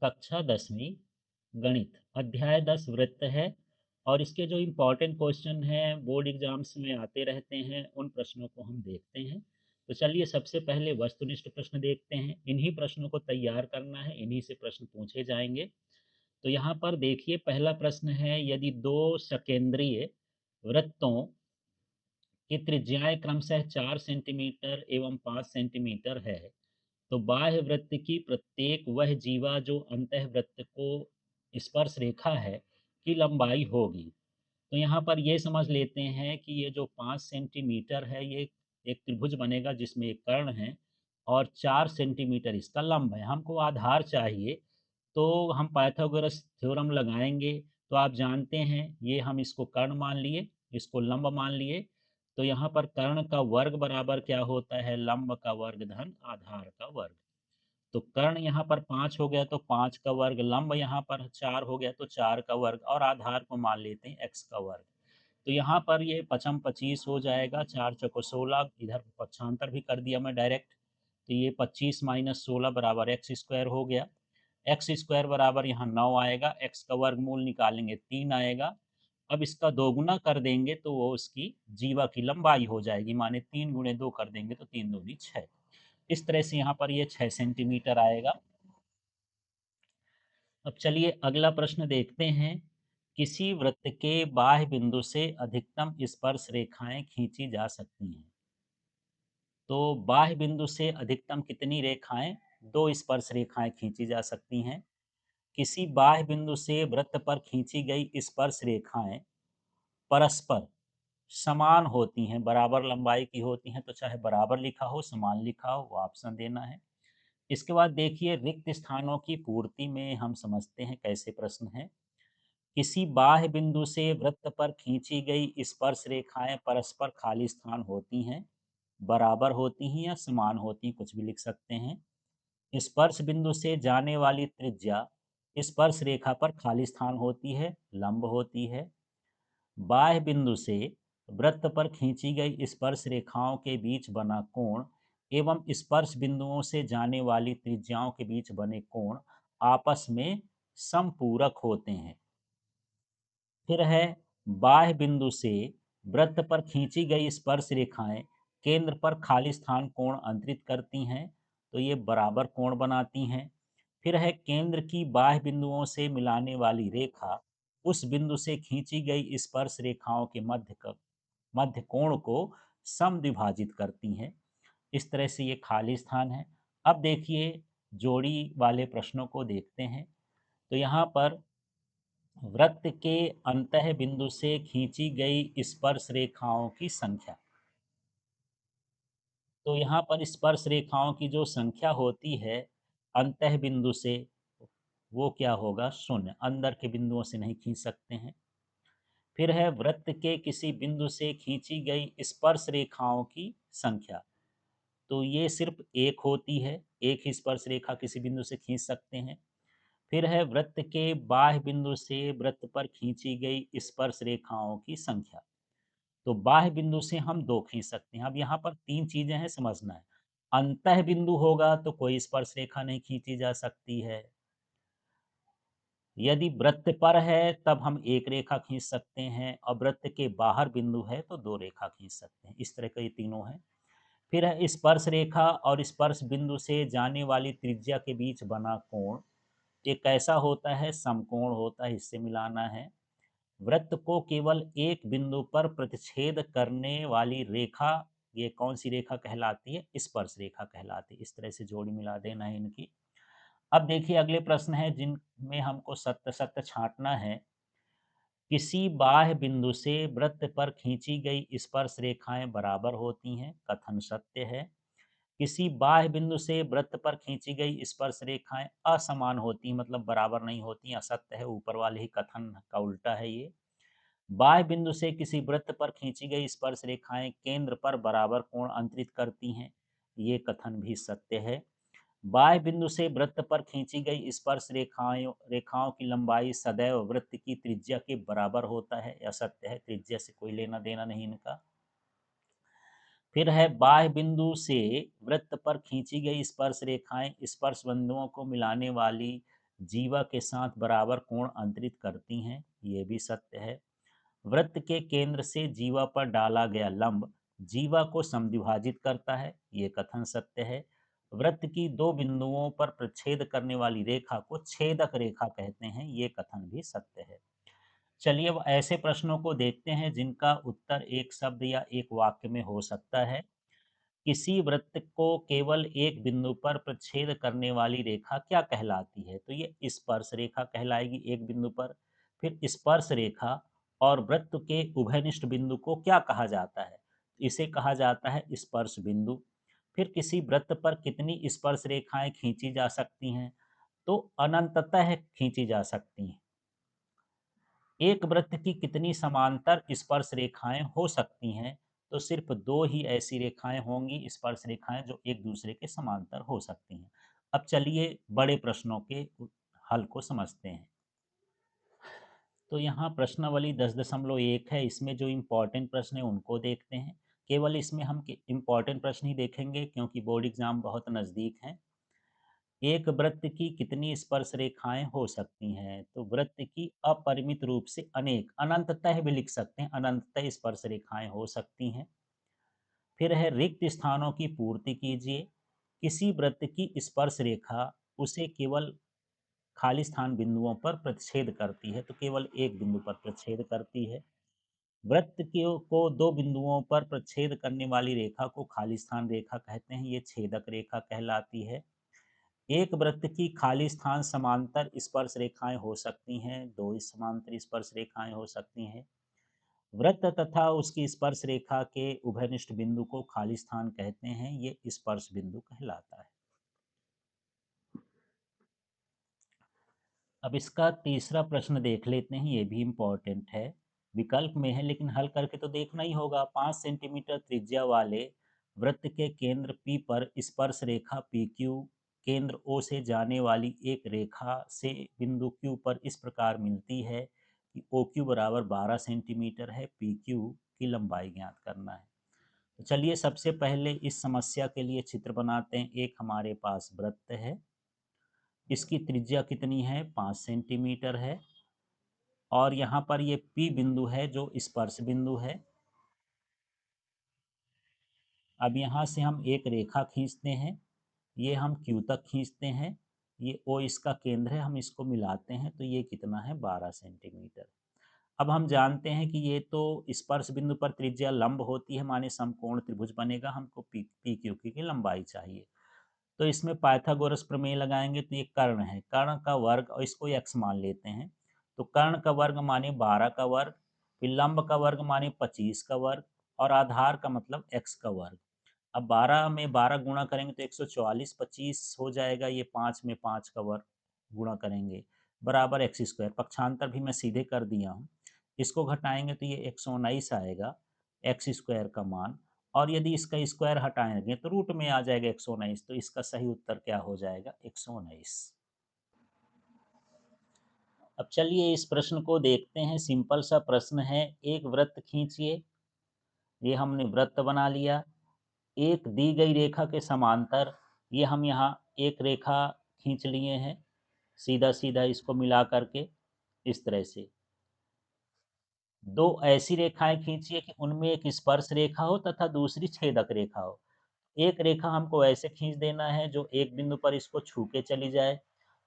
कक्षा 10वीं गणित अध्याय 10 वृत्त है। और इसके जो इम्पोर्टेंट क्वेश्चन हैं बोर्ड एग्जाम्स में आते रहते हैं, उन प्रश्नों को हम देखते हैं। तो चलिए सबसे पहले वस्तुनिष्ठ प्रश्न देखते हैं। इन्हीं प्रश्नों को तैयार करना है, इन्हीं से प्रश्न पूछे जाएंगे। तो यहाँ पर देखिए, पहला प्रश्न है, यदि दो सकेंद्रीय वृत्तों की त्रिज्याएं क्रमशः 4 सेंटीमीटर एवं 5 सेंटीमीटर है, तो बाह्य वृत्त की प्रत्येक वह जीवा जो अंतःवृत्त को स्पर्श रेखा है की लंबाई होगी। तो यहाँ पर ये समझ लेते हैं कि ये जो 5 सेंटीमीटर है, ये एक त्रिभुज बनेगा जिसमें एक कर्ण है, और 4 सेंटीमीटर इसका लंब है। हमको आधार चाहिए, तो हम पाइथागोरस थ्योरम लगाएंगे। तो आप जानते हैं, ये हम इसको कर्ण मान लिए, इसको लंब मान लिए। तो यहाँ पर कर्ण का वर्ग बराबर क्या होता है? लंब का वर्ग धन आधार का वर्ग। तो कर्ण यहाँ पर 5 हो गया तो 5 का वर्ग, लंब यहाँ पर 4 हो गया तो 4 का वर्ग, और आधार को मान लेते हैं x का वर्ग। तो यहाँ पर ये 5 25 हो जाएगा, 4 चौको 16, इधर पक्षांतर भी कर दिया मैं डायरेक्ट। तो ये 25 माइनस 16 बराबर एक्स स्क्वायर हो गया। एक्स स्क्वायर बराबर यहाँ 9 आएगा, एक्स का वर्गमूल निकालेंगे 3 आएगा। अब इसका दोगुना कर देंगे तो वो उसकी जीवा की लंबाई हो जाएगी, माने 3 गुणे 2 कर देंगे तो 3 दूनी 6। इस तरह से यहाँ पर ये 6 सेंटीमीटर आएगा। अब चलिए अगला प्रश्न देखते हैं। किसी वृत्त के बाह्य बिंदु से अधिकतम स्पर्श रेखाएं खींची जा सकती हैं। तो बाह्य बिंदु से अधिकतम कितनी रेखाएं? 2 स्पर्श रेखाएं खींची जा सकती हैं। किसी बाह्य बिंदु से वृत्त पर खींची गई स्पर्श रेखाएं परस्पर समान होती हैं, बराबर लंबाई की होती हैं। तो चाहे बराबर लिखा हो, समान लिखा हो, वो ऑप्शन देना है। इसके बाद देखिए, रिक्त स्थानों की पूर्ति में हम समझते हैं कैसे प्रश्न है। किसी बाह्य बिंदु से वृत्त पर खींची गई स्पर्श रेखाएं परस्पर खाली स्थान होती हैं, बराबर होती हैं या समान होती हैं, कुछ भी लिख सकते हैं। स्पर्श बिंदु से जाने वाली त्रिज्या स्पर्श रेखा पर खाली स्थान होती है, लंब होती है। बाह्य बिंदु से वृत्त पर खींची गई स्पर्श रेखाओं के बीच बना कोण एवं स्पर्श बिंदुओं से जाने वाली त्रिज्याओं के बीच बने कोण आपस में समपूरक होते हैं। फिर है, बाह्य बिंदु से वृत्त पर खींची गई स्पर्श रेखाएं केंद्र पर खाली स्थान कोण अंतरित करती हैं, तो ये बराबर कोण बनाती हैं। फिर है, केंद्र की बाह्य बिंदुओं से मिलाने वाली रेखा उस बिंदु से खींची गई स्पर्श रेखाओं के मध्य कोण को समद्विभाजित करती हैं। इस तरह से ये खाली स्थान है। अब देखिए, जोड़ी वाले प्रश्नों को देखते हैं। तो यहाँ पर वृत्त के अंतः बिंदु से खींची गई स्पर्श रेखाओं की संख्या। तो यहाँ पर स्पर्श रेखाओं की जो संख्या होती है अंतः बिंदु से, वो क्या होगा? शून्य। अंदर के बिंदुओं से नहीं खींच सकते हैं। फिर है, वृत्त के किसी बिंदु से खींची गई स्पर्श रेखाओं की संख्या। तो ये सिर्फ एक होती है, एक ही स्पर्श रेखा किसी बिंदु से खींच सकते हैं। फिर है, वृत्त के बाह्य बिंदु से वृत्त पर खींची गई स्पर्श रेखाओं की संख्या। तो बाह्य बिंदु से हम 2 खींच सकते हैं। अब यहाँ पर 3 चीजें हैं, समझना है। अंतः बिंदु होगा तो कोई स्पर्श रेखा नहीं खींची जा सकती है। यदि वृत्त पर है तब हम एक रेखा खींच सकते हैं, और वृत्त के बाहर बिंदु है तो 2 रेखा खींच सकते हैं। इस तरह के ये तीनों हैं। फिर है, स्पर्श रेखा और स्पर्श बिंदु से जाने वाली त्रिज्या के बीच बना कोण। ये कैसा होता है? समकोण होता है, इससे मिलाना है। वृत्त को केवल एक बिंदु पर प्रतिच्छेद करने वाली रेखा, ये कौन सी रेखा कहलाती है? स्पर्श रेखा कहलाती है। इस तरह से जोड़ी मिला देना है इनकी। अब देखिए अगले प्रश्न है जिनमें हमको सत्य सत्य छांटना है। किसी बाह्य बिंदु से वृत्त पर खींची गई स्पर्श रेखाएं बराबर होती हैं, कथन सत्य है। किसी बाह्य बिंदु से वृत्त पर खींची गई स्पर्श रेखाएं असमान होती हैं, मतलब बराबर नहीं होती, असत्य है। ऊपर वाले ही कथन का उल्टा है ये। बाह्य बिंदु से किसी वृत्त पर खींची गई स्पर्श रेखाएं केंद्र पर बराबर कोण अंतरित करती हैं, ये कथन भी सत्य है। बाह्य बिंदु से वृत्त पर खींची गई स्पर्श रेखाओं की लंबाई सदैव वृत्त की त्रिज्या के बराबर होता है, यह सत्य है। त्रिज्या से कोई लेना देना नहीं इनका। फिर है, बाह्य बिंदु से वृत्त पर खींची गई स्पर्श रेखाएं स्पर्श बिंदुओं को मिलाने वाली जीवा के साथ बराबर कोण अंतरित करती हैं, ये भी सत्य है। वृत्त के केंद्र से जीवा पर डाला गया लंब जीवा को समद्विभाजित करता है, ये कथन सत्य है। वृत्त की दो बिंदुओं पर प्रच्छेद करने वाली रेखा को छेदक रेखा कहते हैं, ये कथन भी सत्य है। चलिए अब ऐसे प्रश्नों को देखते हैं जिनका उत्तर एक शब्द या एक वाक्य में हो सकता है। किसी वृत्त को केवल एक बिंदु पर प्रच्छेद करने वाली रेखा क्या कहलाती है? तो ये स्पर्श रेखा कहलाएगी एक बिंदु पर। फिर स्पर्श रेखा और वृत्त के उभयनिष्ठ बिंदु को क्या कहा जाता है? इसे कहा जाता है स्पर्श बिंदु। फिर किसी वृत्त पर कितनी स्पर्श रेखाएं खींची जा सकती हैं? तो अनंततः खींची जा सकती हैं। एक वृत्त की कितनी समांतर स्पर्श रेखाएं हो सकती हैं? तो सिर्फ दो ही ऐसी रेखाएं होंगी, स्पर्श रेखाएं, जो एक दूसरे के समांतर हो सकती हैं। अब चलिए बड़े प्रश्नों के हल को समझते हैं। तो यहाँ प्रश्नावली 10.1 है, इसमें जो इम्पोर्टेंट प्रश्न है उनको देखते हैं। केवल इसमें हम इम्पोर्टेंट प्रश्न ही देखेंगे क्योंकि बोर्ड एग्जाम बहुत नज़दीक है। एक वृत्त की कितनी स्पर्श रेखाएं हो सकती हैं? तो वृत्त की अपरिमित रूप से अनेक, अनंततः भी लिख सकते हैं, अनंततः स्पर्श रेखाएं हो सकती हैं। फिर है रिक्त स्थानों की पूर्ति कीजिए। किसी वृत्त की स्पर्श रेखा उसे केवल खाली स्थान बिंदुओं पर प्रतिच्छेद करती है, तो केवल एक बिंदु पर प्रतिच्छेद करती है। वृत्त को दो बिंदुओं पर प्रतिच्छेद करने वाली रेखा को खाली स्थान रेखा कहते हैं, ये छेदक रेखा कहलाती है। एक वृत्त की खाली स्थान समांतर स्पर्श रेखाएं हो सकती हैं, दो समांतर स्पर्श रेखाएं हो सकती हैं। वृत्त तथा उसकी स्पर्श रेखा के उभयनिष्ठ बिंदु को खाली स्थान कहते हैं, ये स्पर्श बिंदु कहलाता है। अब इसका तीसरा प्रश्न देख लेते हैं, ये भी इम्पोर्टेंट है। विकल्प में है लेकिन हल करके तो देखना ही होगा। 5 सेंटीमीटर त्रिज्या वाले वृत्त के केंद्र P पर स्पर्श रेखा PQ केंद्र O से जाने वाली एक रेखा से बिंदु Q पर इस प्रकार मिलती है कि OQ बराबर 12 सेंटीमीटर है, PQ की लंबाई ज्ञात करना है। तो चलिए सबसे पहले इस समस्या के लिए चित्र बनाते हैं। एक हमारे पास वृत्त है, इसकी त्रिज्या कितनी है? 5 सेंटीमीटर है। और यहाँ पर ये P बिंदु है जो स्पर्श बिंदु है। अब यहाँ से हम एक रेखा खींचते हैं, ये हम Q तक खींचते हैं, ये O इसका केंद्र है, हम इसको मिलाते हैं तो ये कितना है? 12 सेंटीमीटर। अब हम जानते हैं कि ये तो स्पर्श बिंदु पर त्रिज्या लंब होती है, माने समकोण त्रिभुज बनेगा, हमको पी क्यू की लंबाई चाहिए। तो इसमें पाइथागोरस प्रमेय लगाएंगे तो ये कर्ण है, कर्ण का वर्ग, और इसको x मान लेते हैं। तो कर्ण का वर्ग माने 12 का वर्ग, फिर लंब का वर्ग माने 25 का वर्ग, और आधार का मतलब x का वर्ग। अब 12 में 12 गुणा करेंगे तो 144, 25 हो जाएगा, ये 5 में 5 का वर्ग गुणा करेंगे बराबर एक्स स्क्वायर। पक्षांतर भी मैं सीधे कर दिया हूँ, इसको घटाएंगे तो ये 119 आएगा एक्स स्क्वायर का मान। और यदि इसका स्क्वायर हटाएंगे तो रूट में आ जाएगा 119, तो इसका सही उत्तर क्या हो जाएगा? 119। अब चलिए इस प्रश्न को देखते हैं। सिंपल सा प्रश्न है, एक वृत्त खींचिए। ये हमने वृत्त बना लिया, एक दी गई रेखा के समांतर ये हम यहाँ एक रेखा खींच लिए हैं, सीधा सीधा इसको मिला करके इस तरह से। दो ऐसी रेखाएं खींचिए कि उनमें एक स्पर्श रेखा हो तथा दूसरी छेदक रेखा हो। एक रेखा हमको ऐसे खींच देना है जो एक बिंदु पर इसको छू के चली जाए,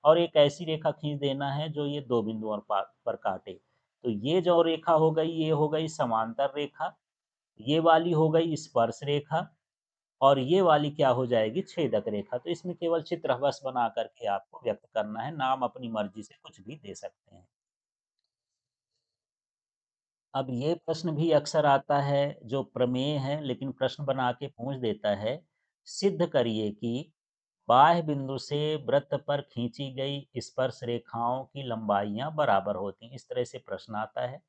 और एक ऐसी रेखा खींच देना है जो ये दो बिंदुओं पर काटे। तो ये जो रेखा हो गई, ये हो गई समांतर रेखा, ये वाली हो गई स्पर्श रेखा, और ये वाली क्या हो जाएगी? छेदक रेखा। तो इसमें केवल चित्र बस बना करके आपको व्यक्त करना है, नाम अपनी मर्जी से कुछ भी दे सकते हैं। अब ये प्रश्न भी अक्सर आता है, जो प्रमेय है लेकिन प्रश्न बना के पूछ देता है, सिद्ध करिए कि बाह्य बिंदु से वृत्त पर खींची गई स्पर्श रेखाओं की लंबाइयां बराबर होती हैं। इस तरह से प्रश्न आता है।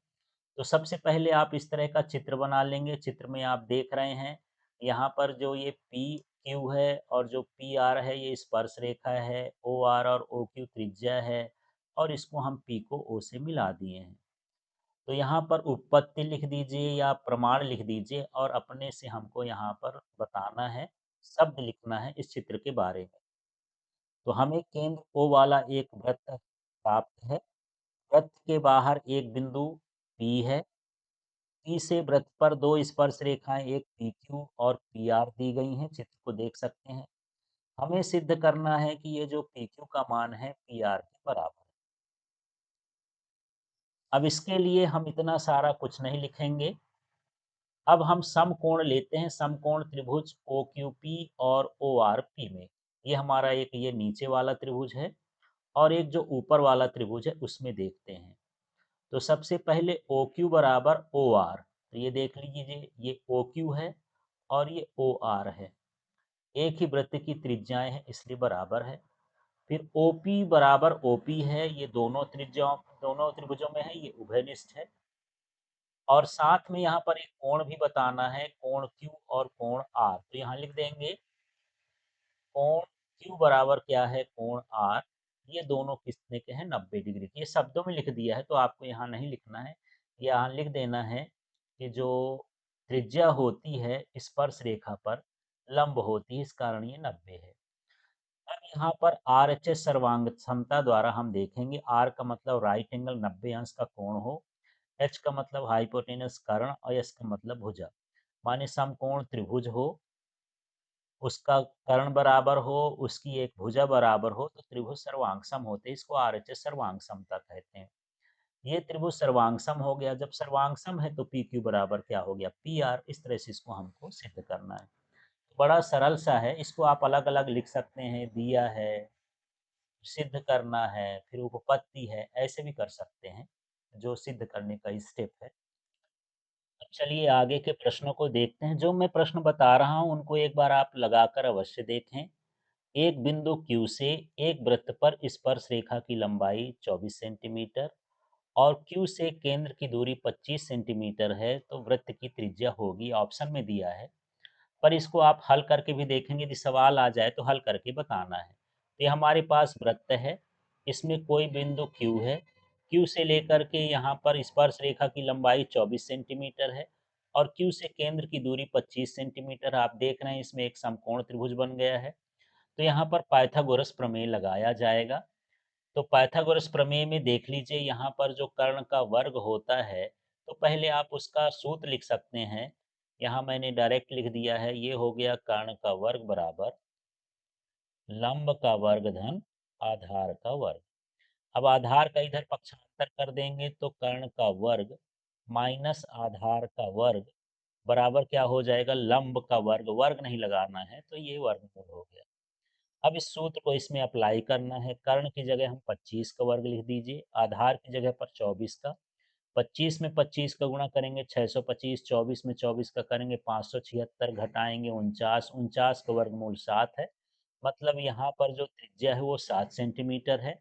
तो सबसे पहले आप इस तरह का चित्र बना लेंगे। चित्र में आप देख रहे हैं, यहाँ पर जो ये पी क्यू है और जो पी आर है ये स्पर्श रेखा है, ओ आर और ओ क्यू त्रिज्या है, और इसको हम पी को ओ से मिला दिए हैं। तो यहाँ पर उत्पत्ति लिख दीजिए या प्रमाण लिख दीजिए, और अपने से हमको यहाँ पर बताना है, शब्द लिखना है इस चित्र के बारे में। तो हमें केंद्र O वाला एक वृत्त प्राप्त है। वृत्त के बाहर एक बिंदु P है। P से वृत्त पर 2 स्पर्श रेखाएं, एक PQ और PR दी गई हैं, चित्र को देख सकते हैं। हमें सिद्ध करना है कि ये जो PQ का मान है PR के बराबर है। अब इसके लिए हम इतना सारा कुछ नहीं लिखेंगे। अब हम समकोण लेते हैं, समकोण त्रिभुज OQP और ORP में। ये हमारा एक ये नीचे वाला त्रिभुज है और एक जो ऊपर वाला त्रिभुज है उसमें देखते हैं। तो सबसे पहले OQ बराबर OR, तो ये देख लीजिए, ये OQ है और ये OR है। एक ही वृत्त की त्रिज्याएं हैं इसलिए बराबर है। फिर OP बराबर OP है, ये दोनों त्रिज्याओं दोनों त्रिभुजों में है, ये उभयनिष्ठ है। और साथ में यहाँ पर एक कोण भी बताना है, कोण Q और कोण R। तो यहाँ लिख देंगे कोण Q बराबर क्या है, कोण R। ये दोनों कितने के हैं, 90 डिग्री के। ये शब्दों में लिख दिया है तो आपको यहाँ नहीं लिखना है, यहाँ लिख देना है कि जो त्रिज्या होती है स्पर्श रेखा पर लंब होती है, इस कारण ये 90 है। अब यहाँ पर RHS सर्वांग क्षमता द्वारा हम देखेंगे, R का मतलब राइट एंगल 90 अंश का कोण हो, H का मतलब हाइपोटेनस कर्ण और S का मतलब भुजा। माने समकोण त्रिभुज हो, उसका कर्ण बराबर हो, उसकी एक भुजा बराबर हो, तो त्रिभुज सर्वांगसम होते हैं। इसको आरएचएस सर्वांग समता कहते हैं। ये त्रिभुज सर्वांगसम हो गया। जब सर्वांगसम है तो पी क्यू बराबर क्या हो गया, पी आर। इस तरह से इसको हमको सिद्ध करना है। बड़ा सरल सा है, इसको आप अलग अलग लिख सकते हैं, दिया है, सिद्ध करना है, फिर उपपत्ति है, ऐसे भी कर सकते हैं, जो सिद्ध करने का स्टेप है। अब चलिए आगे के प्रश्नों को देखते हैं। जो मैं प्रश्न बता रहा हूँ उनको एक बार आप लगाकर अवश्य देखें। एक बिंदु Q से एक वृत्त पर स्पर्श रेखा की लंबाई 24 सेंटीमीटर और Q से केंद्र की दूरी 25 सेंटीमीटर है, तो वृत्त की त्रिज्या होगी, ऑप्शन में दिया है। पर इसको आप हल करके भी देखेंगे, यदि सवाल आ जाए तो हल करके बताना है। तो ये हमारे पास वृत्त है, इसमें कोई बिंदु Q है। Q से लेकर के यहाँ पर स्पर्श रेखा की लंबाई 24 सेंटीमीटर है और Q से केंद्र की दूरी 25 सेंटीमीटर। आप देख रहे हैं इसमें एक समकोण त्रिभुज बन गया है। तो यहाँ पर पाइथागोरस प्रमेय लगाया जाएगा। तो पाइथागोरस प्रमेय में देख लीजिए, यहाँ पर जो कर्ण का वर्ग होता है, तो पहले आप उसका सूत्र लिख सकते हैं। यहाँ मैंने डायरेक्ट लिख दिया है, ये हो गया कर्ण का वर्ग बराबर लंब का वर्ग धन आधार का वर्ग। अब आधार का इधर पक्षांतर कर देंगे तो कर्ण का वर्ग माइनस आधार का वर्ग बराबर क्या हो जाएगा, लंब का वर्ग। वर्ग नहीं लगाना है तो ये वर्गमूल हो गया। अब इस सूत्र को इसमें अप्लाई करना है। कर्ण की जगह हम 25 का वर्ग लिख दीजिए, आधार की जगह पर 24 का। 25 में 25 का गुणा करेंगे 625, 24 में 24 का करेंगे 576, घटाएंगे 49, 49 का वर्गमूल 7 है। मतलब यहाँ पर जो त्रिज्या है वो 7 सेंटीमीटर है।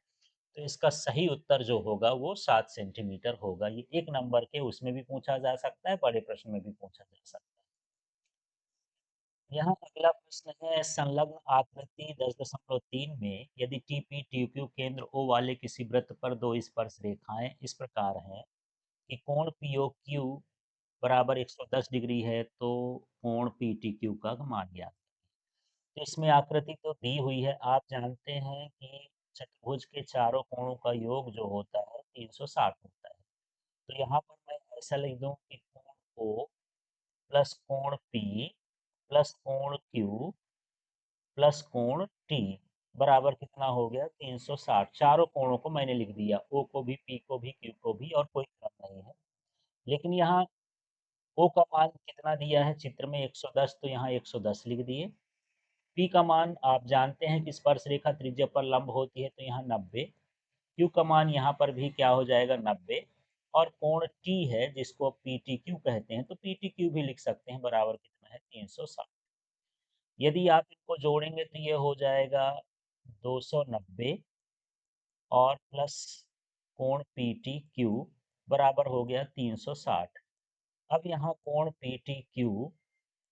तो इसका सही उत्तर जो होगा वो 7 सेंटीमीटर होगा। ये एक नंबर के उसमें भी पूछा जा सकता है, बड़े प्रश्न में भी पूछा जा सकता है। यहाँ अगला प्रश्न है, संलग्न आकृति 10.3 में यदि TP TQ केंद्र O वाले किसी वृत्त पर दो स्पर्श रेखाएं इस प्रकार हैं कि कोण POQ बराबर 110 डिग्री है, तो कोण PTQ का मान ज्ञात। तो इसमें आकृति तो दी हुई है, आप जानते हैं कि चतुर्भुज के चारों कोणों का योग जो होता है 360 होता है। तो यहाँ पर मैं ऐसा लिख दूं कि कोण O प्लस कोण P प्लस कोण Q प्लस कोण T बराबर कितना हो गया, 360। चारों कोणों को मैंने लिख दिया, O को भी, P को भी, Q को भी, और कोई क्रम नहीं है। लेकिन यहाँ O का मान कितना दिया है चित्र में, 110, तो यहाँ 110 लिख दिए। P का मान आप जानते हैं कि स्पर्श रेखा त्रिज्या पर लंब होती है, तो यहाँ 90। Q का मान यहाँ पर भी क्या हो जाएगा, 90। और कोण T है जिसको PTQ कहते हैं, तो PTQ भी लिख सकते हैं, बराबर कितना है, 360। यदि आप इनको जोड़ेंगे तो ये हो जाएगा 290 और प्लस कोण PTQ बराबर हो गया 360। अब यहाँ कोण PTQ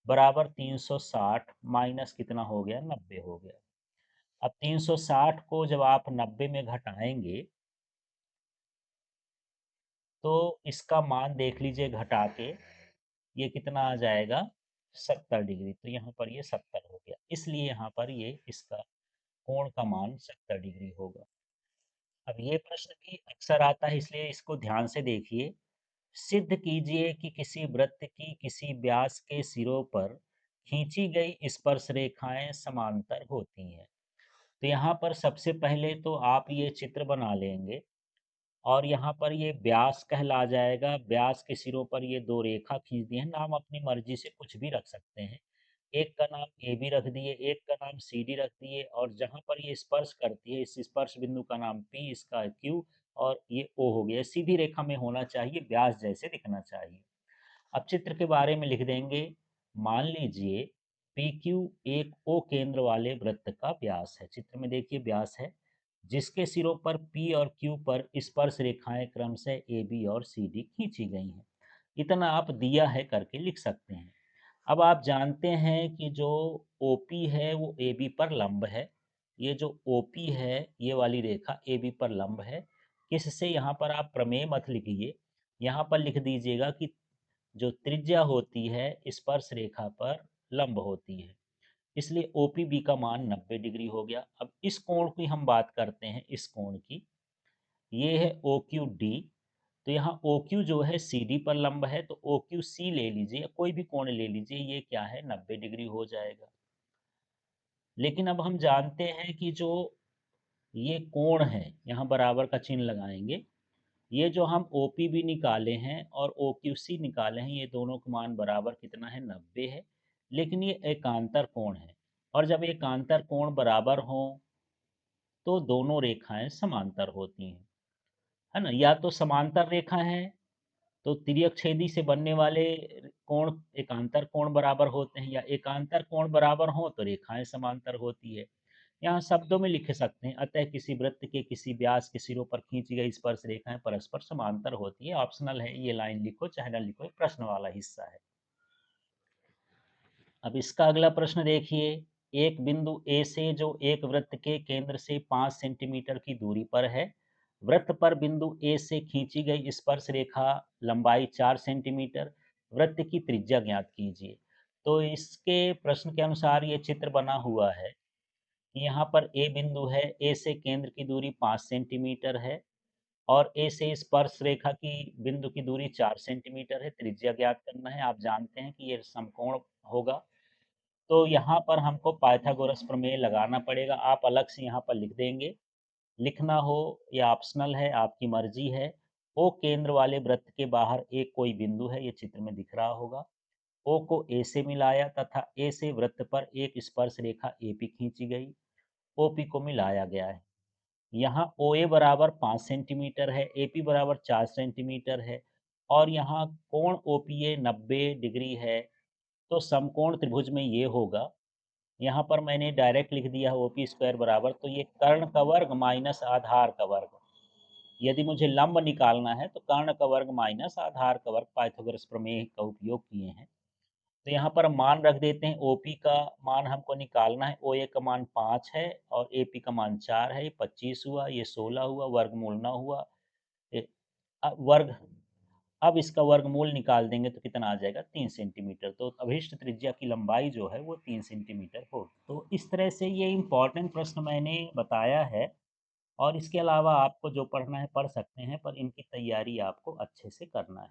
बराबर 360 माइनस कितना हो गया, 90 हो गया। अब 360 को जब आप 90 में घटाएंगे तो इसका मान देख लीजिए घटा के, ये कितना आ जाएगा, 70 डिग्री। तो यहाँ पर ये 70 हो गया, इसलिए यहाँ पर ये इसका कोण का मान 70 डिग्री होगा। अब ये प्रश्न भी अक्सर आता है, इसलिए इसको ध्यान से देखिए। सिद्ध कीजिए कि किसी वृत्त की किसी व्यास के सिरों पर खींची गई स्पर्श रेखाएं समांतर होती हैं। तो यहाँ पर सबसे पहले तो आप ये चित्र बना लेंगे और यहाँ पर ये व्यास कहला जाएगा। व्यास के सिरों पर ये 2 रेखा खींच दी है। नाम अपनी मर्ज़ी से कुछ भी रख सकते हैं। एक का नाम AB रख दिए, एक का नाम CD रख दिए और जहाँ पर ये स्पर्श करती है, इस स्पर्श बिंदु का नाम P, इसका Q और ये O हो गया। सीधी रेखा में होना चाहिए, व्यास जैसे दिखना चाहिए। अब चित्र के बारे में लिख देंगे। मान लीजिए PQ एक O केंद्र वाले वृत्त का व्यास है। चित्र में देखिए व्यास है, जिसके सिरों पर P और Q पर स्पर्श रेखाएं क्रमशः AB और CD खींची गई हैं। इतना आप दिया है करके लिख सकते हैं। अब आप जानते हैं कि जो OP है वो AB पर लंब है। ये जो OP है, ये वाली रेखा AB पर लंब है। किससे? यहाँ पर आप प्रमेय मत लिखिए। यहाँ पर लिख दीजिएगा कि जो त्रिज्या होती है स्पर्श रेखा पर लंब होती है, इसलिए OPB का मान 90 डिग्री हो गया। अब इस कोण की हम बात करते हैं, इस कोण की। ये है OQD। तो यहाँ OQ जो है CD पर लंब है, तो OQC ले लीजिए या कोई भी कोण ले लीजिए, ये क्या है 90 डिग्री हो जाएगा। लेकिन अब हम जानते हैं कि जो ये कोण है, यहाँ बराबर का चिन्ह लगाएंगे। ये जो हम OPB निकाले हैं और OQC निकाले हैं, ये दोनों का मान बराबर कितना है? 90 है। लेकिन ये एकांतर कोण है और जब एकांतर कोण बराबर हों तो दोनों रेखाएं समांतर होती हैं, है ना? या तो समांतर रेखा है तो तिर्यक छेदी से बनने वाले कोण एकांतर कोण बराबर होते हैं, या एकांतर कोण बराबर हो तो रेखाएं समांतर होती है। यहाँ शब्दों में लिख सकते हैं, अतः किसी वृत्त के किसी व्यास के सिरों पर खींची गई स्पर्श रेखाएं परस्पर समांतर होती है। ऑप्शनल है, ये लाइन लिखो चाहे ना लिखो, ये प्रश्न वाला हिस्सा है। अब इसका अगला प्रश्न देखिए। एक बिंदु ए से जो एक वृत्त के केंद्र से 5 सेंटीमीटर की दूरी पर है, वृत्त पर बिंदु ए से खींची गई स्पर्श रेखा लंबाई 4 सेंटीमीटर, वृत्त की त्रिज्या ज्ञात कीजिए। तो इसके प्रश्न के अनुसार ये चित्र बना हुआ है कि यहाँ पर ए बिंदु है, ए से केंद्र की दूरी 5 सेंटीमीटर है और ए से स्पर्श रेखा की बिंदु की दूरी 4 सेंटीमीटर है। त्रिज्या ज्ञात करना है। आप जानते हैं कि ये समकोण होगा। तो यहाँ पर हमको पाइथागोरस प्रमेय लगाना पड़ेगा। आप अलग से यहाँ पर लिख देंगे। लिखना हो या ऑप्शनल है, आपकी मर्जी है। ओ केंद्र वाले वृत्त के बाहर एक कोई बिंदु है, ये चित्र में दिख रहा होगा। ओ को ए से मिलाया तथा ए से वृत्त पर एक स्पर्श रेखा एपी खींची गई, ओपी को मिलाया गया है। यहाँ ओ ए बराबर 5 सेंटीमीटर है, एपी बराबर 4 सेंटीमीटर है और यहाँ कोण ओपीए 90 डिग्री है। तो समकोण त्रिभुज में ये होगा। यहाँ पर मैंने डायरेक्ट लिख दिया है ओपी स्क्वायर बराबर, तो ये कर्ण का वर्ग माइनस आधार का वर्ग। यदि मुझे लंब निकालना है तो कर्ण का वर्ग माइनस आधार का वर्ग, पाइथागोरस प्रमेय का उपयोग किए हैं। तो यहाँ पर हम मान रख देते हैं। ओपी का मान हमको निकालना है, ओ ए का मान 5 है और एपी का मान 4 है। ये 25 हुआ, ये 16 हुआ, वर्गमूल न हुआ। ए, वर्ग अब इसका वर्गमूल निकाल देंगे तो कितना आ जाएगा? 3 सेंटीमीटर। तो अभीष्ट त्रिज्या की लंबाई जो है वो 3 सेंटीमीटर हो। तो इस तरह से ये इम्पोर्टेंट प्रश्न मैंने बताया है और इसके अलावा आपको जो पढ़ना है पढ़ सकते हैं, पर इनकी तैयारी आपको अच्छे से करना है।